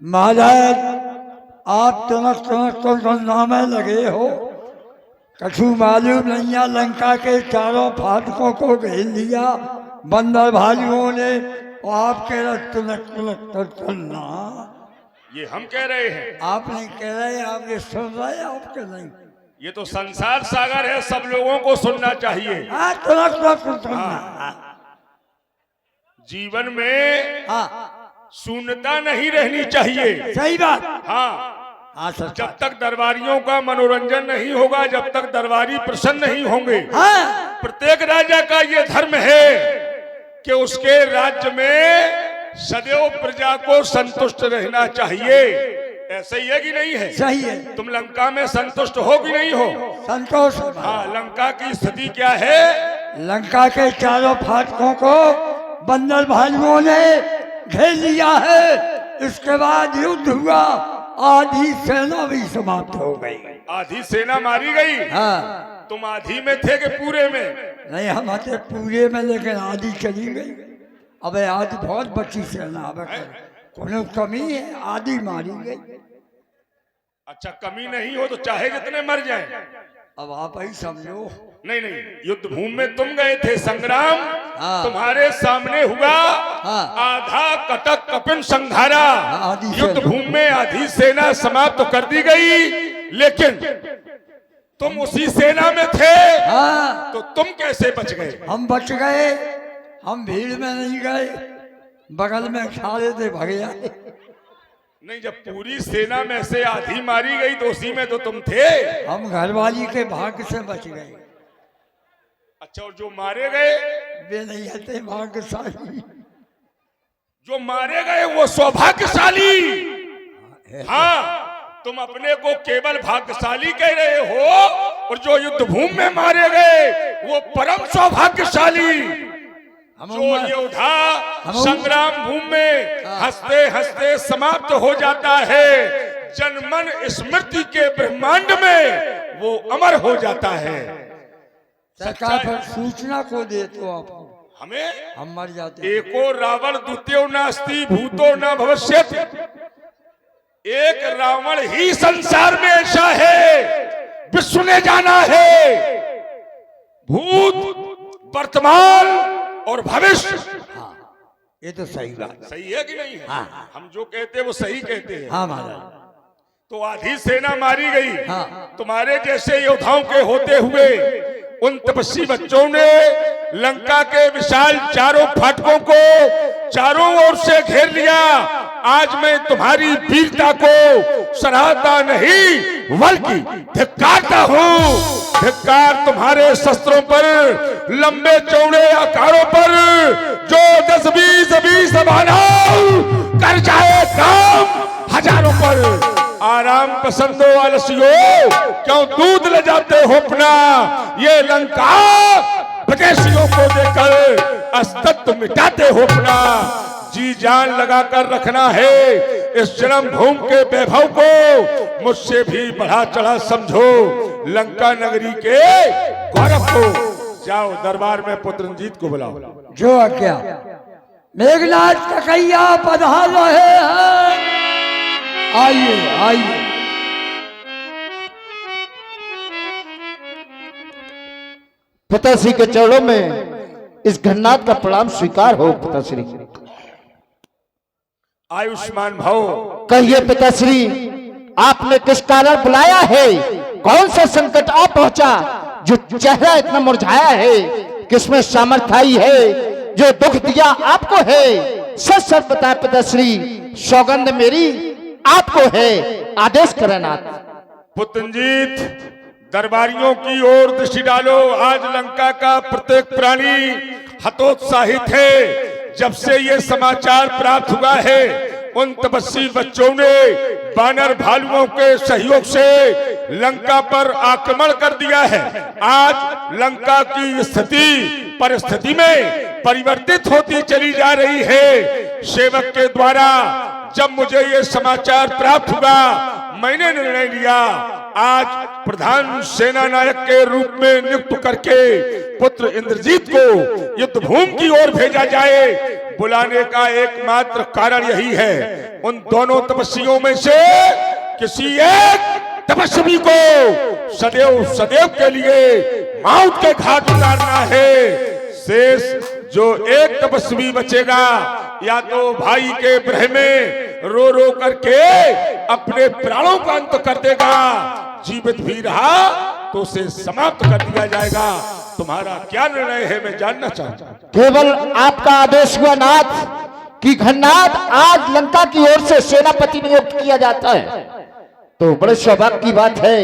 महाराज आप तनक तनक तो गन्ना में लगे हो, कछु मालूम नहीं है लंका के चारों फाटकों को घेर लिया बंदर भाइयों ने, और आप कह रहे तनक तनक तो चलना। ये हम कह रहे हैं, आप नहीं कह रहे, आप ये सुन रहे, आप कह नहीं। ये तो संसार सागर है, सब लोगों को सुनना चाहिए। तनक तनक तो चलना। जीवन में हाँ शून्यता नहीं रहनी चाहिए। सही बात। हाँ, हाँ सर, जब तक दरबारियों का मनोरंजन नहीं होगा, जब तक दरबारी प्रसन्न नहीं होंगे। हाँ प्रत्येक राजा का ये धर्म है कि उसके राज्य में सदैव प्रजा को संतुष्ट रहना चाहिए। ऐसा ही है कि नहीं है? सही है। तुम लंका में संतुष्ट हो कि नहीं हो? संतोष। हाँ, लंका की स्थिति क्या है? लंका के चारों फाटकों को बंदर भाइयों ने घेर लिया है। इसके बाद युद्ध हुआ, आधी सेना भी समाप्त हो गई। आधी सेना मारी गई। हाँ, तुम आधी में थे कि पूरे में? नहीं हम आते पूरे में, लेकिन आधी चली गई। अब आज बहुत बची सेना, अब कोनो कमी है, आधी मारी गई। अच्छा, कमी नहीं हो तो चाहे जितने मर जाएं। अब आप ही समझो। नहीं नहीं, युद्ध भूमि में तुम गए थे, संग्राम हाँ। तुम्हारे सामने हुआ। हाँ। आधा कटक कपिन संघारा। आधी युद्ध सेना। भूमि में आधी सेना समाप्त तो कर दी गई, लेकिन तुम उसी सेना में थे। हाँ, तो तुम कैसे बच गए? हम बच गए, हम भीड़ में नहीं गए, बगल में खड़े थे, भग जाए। नहीं, जब पूरी सेना में से आधी मारी गई तो उसी में तो तुम थे। हम घरवाली के भाग्य से बच गए। अच्छा, और जो मारे गए? वे नहीं आते भाग्यशाली। जो मारे गए वो सौभाग्यशाली। हाँ, तुम अपने को केवल भाग्यशाली कह रहे हो, और जो युद्ध भूमि में मारे गए वो परम सौभाग्यशाली। जो योद्धा संग्राम भूमि में हंसते हंसते समाप्त हो जाता है, जनमन स्मृति के ब्रह्मांड में वो अमर हो जाता है। सरकार पर सूचना को दे तो आप हमें, हम मर जाते। एको रावण द्वितीयो नास्ति भूतो न भविष्यति। एक रावण ही संसार में ऐसा है, विश्व ने जाना है। भूत, वर्तमान और भविष्य। हाँ, ये तो सही बात। सही है कि नहीं है? हाँ। हम जो कहते हैं वो सही कहते हैं। हाँ महाराज। तो आधी सेना मारी गई। हाँ। तुम्हारे जैसे योद्धाओं के होते हुए उन तपस्वी बच्चों ने लंका के विशाल चारों फाटकों को चारों ओर से घेर लिया। आज मैं तुम्हारी वीरता को सराहता नहीं बल्कि धिक्कारता हूँ। धिक्कार तुम्हारे शस्त्रों पर, लंबे चौड़े आकारों पर, जो 10-20 बाणाओं कर जाए काम हजारों पर। आराम पसंदो आलसियों, क्यों दूध ले जाते हो अपना? ये लंका विदेशियों को देकर अस्तित्व मिटाते हो अपना। जी जान लगाकर रखना है इस जन्म भूमि के वैभव को, मुझसे भी बढ़ा चढ़ा समझो लंका नगरी के गौरव को। जाओ दरबार में पुत्रंजीत को बुलाओ। जो आज्ञा। मेघनाथ ककैया पधार रहे हैं। आइए आइए। पिताश्री के चरणों में इस घन्नाथ का प्रणाम स्वीकार हो। पिताश्री आयुष्मान भव। कहिए पिताश्री, आपने किस कारण बुलाया है? कौन सा संकट आ पहुंचा जो चेहरा इतना मुरझाया है? किसमें सामर्थ्य आई है जो दुख दिया आपको है? सच सच बताए पिताश्री, सौगंध मेरी आपको है। आदेश करें नाथ। पुत्रंजीत, दरबारियों की ओर दृष्टि डालो। आज लंका का प्रत्येक प्राणी हतोत्साहित है। जब से ये समाचार प्राप्त हुआ है, उन तपस्वी बच्चों ने बानर भालुओं के सहयोग से लंका पर आक्रमण कर दिया है। आज लंका की स्थिति परिस्थिति में परिवर्तित होती चली जा रही है। सेवक के द्वारा जब मुझे ये समाचार प्राप्त हुआ, मैंने निर्णय लिया आज प्रधान सेना नायक के रूप में नियुक्त करके पुत्र इंद्रजीत को युद्ध भूमि की ओर भेजा जाए। बुलाने का एकमात्र कारण यही है, उन दोनों तपस्वियों में से किसी एक तपस्वी को सदैव सदैव के लिए मौत के घाट उतारना है। शेष जो एक तपस्वी बचेगा, या तो भाई के ब्रह में रो रो करके अपने प्राणों का अंत कर देगा, जीवित भी रहा तो उसे समाप्त कर दिया जाएगा। तुम्हारा क्या निर्णय है, मैं जानना चाहता हूं। केवल आपका आदेश हुआ नाथ कि घननाथ आज लंका की ओर से सेनापति नियुक्त किया जाता है, तो बड़े सौभाग्य की बात है।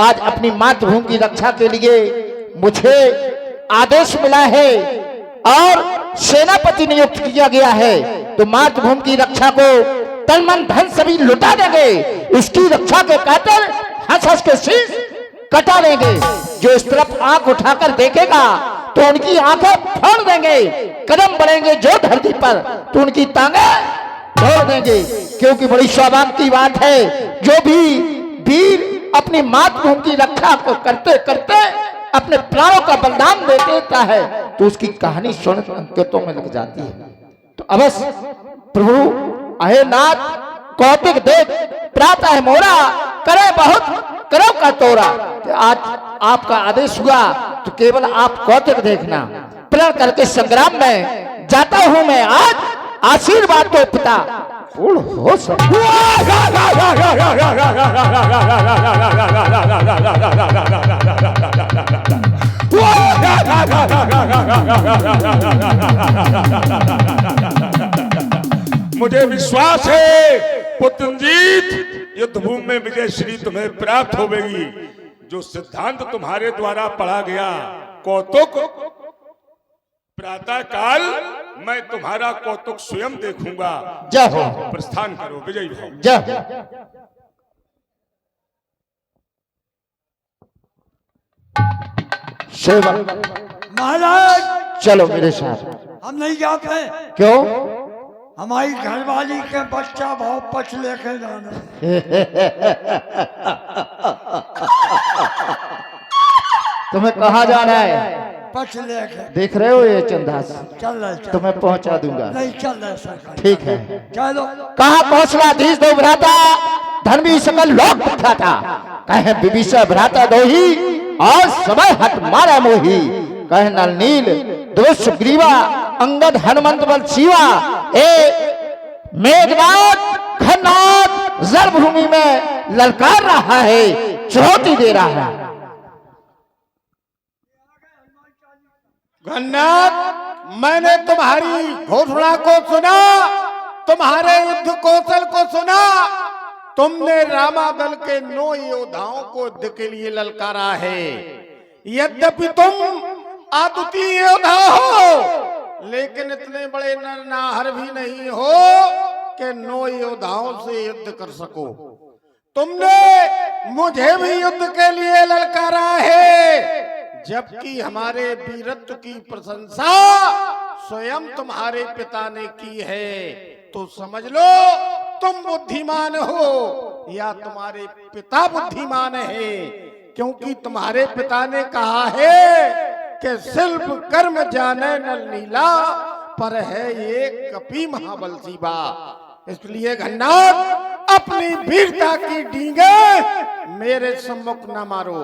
आज अपनी मातृभूमि की रक्षा के लिए मुझे आदेश मिला है और सेनापति नियुक्त किया गया है, तो मातृभूमि की रक्षा को तन मन धन सभी लुटा देंगे। इसकी रक्षा के कातिल हंस हंस के शीश कटा देंगे। जो इस तरफ आंख उठाकर देखेगा तो उनकी आंखें फोड़ देंगे। कदम बढ़ेंगे जो धरती पर तो उनकी टांगे तोड़ देंगे। क्योंकि बड़ी सौभाग्य की बात है, जो भी वीर अपनी मातृभूमि की रक्षा को करते करते अपने प्राणों का बलिदान दे देता है, तो उसकी कहानी स्वर्ण अंकितों में लग जाती है। तो अवश्य प्रभु अहे नाथ कौतिक देख, प्रातः मोरा करे बहुत करो का तोरा। आज आपका आदेश हुआ तो केवल आप कौतिक देखना। प्रण करके संग्राम में जाता हूं मैं आज, आशीर्वाद तो पिता पूर्ण हो सकता। मुझे विश्वास है पुत्रजीत युद्ध भूमि में विजय श्री तुम्हें प्राप्त होगी। जो सिद्धांत तुम्हारे द्वारा पढ़ा गया कौतुक, प्रातः काल मैं तुम्हारा कौतुक स्वयं देखूंगा। जय हो। प्रस्थान करो, विजयी भव। जय सेवक महाराज चलो मेरे साथ। हम नहीं जाते। क्यों? हमारी घरवाली के बच्चा बहुत पछ लेके जाना। तुम्हें कहाँ जाना है? पछ लेके। देख रहे हो ये चंदास, चल रहे तुम्हें पहुंचा दूंगा। नहीं चल रहे सरकार। ठीक है, चलो। कहा कौशला धीस दो भ्राता, धर्मी सकल लोक दिखाता। कहे विभीषण भ्राता दो ही, और समय हट मारा मोही। कहे नल नील दोष ग्रीवा, अंगद हनुमंत बल शिवा। ए मेघनाथ घननाथ जलभूमि में ललकार रहा है, चुनौती दे रहा है। घननाथ, मैंने तुम्हारी घोषणा को सुना, तुम्हारे युद्ध कौशल को सुना। तुमने रामादल के 9 योद्धाओं को युद्ध के लिए ललकारा है। यद्यपि तुम अद्वितीय योद्धा हो, लेकिन इतने बड़े नरनाहर भी नहीं हो कि 9 योद्धाओं से युद्ध कर सको। तुमने मुझे भी युद्ध के लिए ललकारा है, जबकि हमारे वीरत्व की प्रशंसा स्वयं तुम्हारे पिता ने की है। तो समझ लो तुम बुद्धिमान हो या तुम्हारे पिता बुद्धिमान है, क्योंकि तुम्हारे पिता ने कहा है कि शिल्प कर्म जाने नल नीला, पर है ये कपि महाबल शिवा। इसलिए घननाथ, अपनी वीरता की डींगे मेरे सम्मुख न मारो।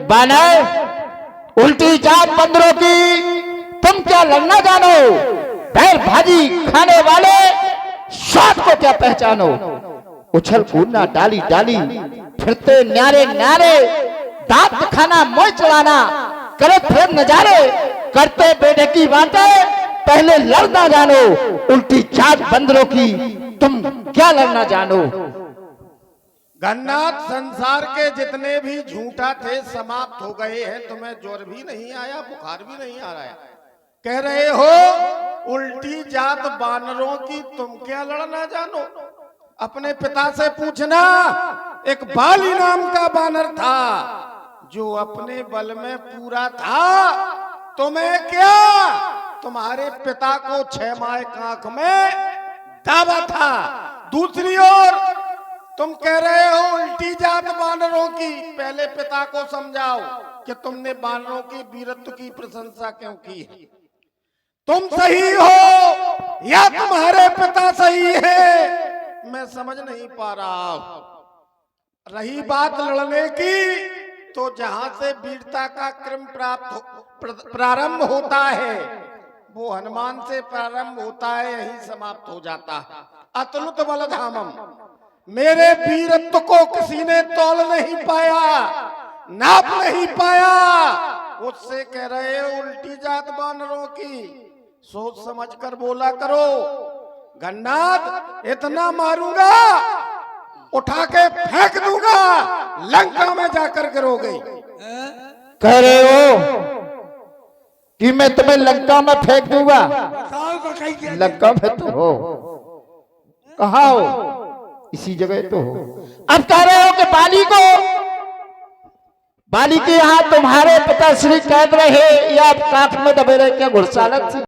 बानर उल्टी जात बंदरों की, तुम क्या लड़ना जानो? पैर भाजी खाने वाले स्वाद को क्या पहचानो? उछल कूदना डाली डाली, फिरते न्यारे न्यारे, दांत खाना मोह चलाना, करे फिर नजारे, करते बेटे की बातें, पहले लड़ना जानो। उल्टी जात बंदरों की, तुम क्या लड़ना जानो? घननाथ, संसार के जितने भी झूठा थे समाप्त हो गए हैं। तुम्हें ज्वर भी नहीं आया, बुखार भी नहीं आ रहा है। कह रहे हो उल्टी जात बानरों की तुम क्या लड़ना जानो? अपने पिता से पूछना। एक बाली नाम का बानर था जो अपने बल में पूरा था। तुम्हें क्या, तुम्हारे पिता को 6 माह आंख में दावा था। दूसरी ओर तुम कह रहे हो उल्टी जात बानरों की। पहले पिता को समझाओ कि तुमने बानरों की वीरत्व की प्रशंसा क्यों की है। तुम सही हो या तुम्हारे पिता सही है, मैं समझ नहीं पा रहा हूं। रही बात लड़ने की, तो जहां से वीरता का क्रम प्रारंभ होता है वो हनुमान से प्रारंभ होता है, यही समाप्त हो जाता है। अतुलित बलधामम, मेरे वीरत्व को किसी ने तौल नहीं पाया, नाप नहीं पाया। उससे कह रहे हो उल्टी जात बानरों की, सोच समझ कर बोला करो। गन्नाथ, इतना मारूंगा उठा के फेंक दूंगा, लंका में जाकर गिरोगे। कह रहे हो कि मैं तुम्हें लंका में फेंक दूंगा? बताओ को कहीं के लंका में तो हो, कहाँ हो? इसी जगह तो हो। अब कह रहे हो कि बाली के यहाँ तुम्हारे पिताश्री कैद रहे या काख में दबे रहे, क्या घुड़सालत थी?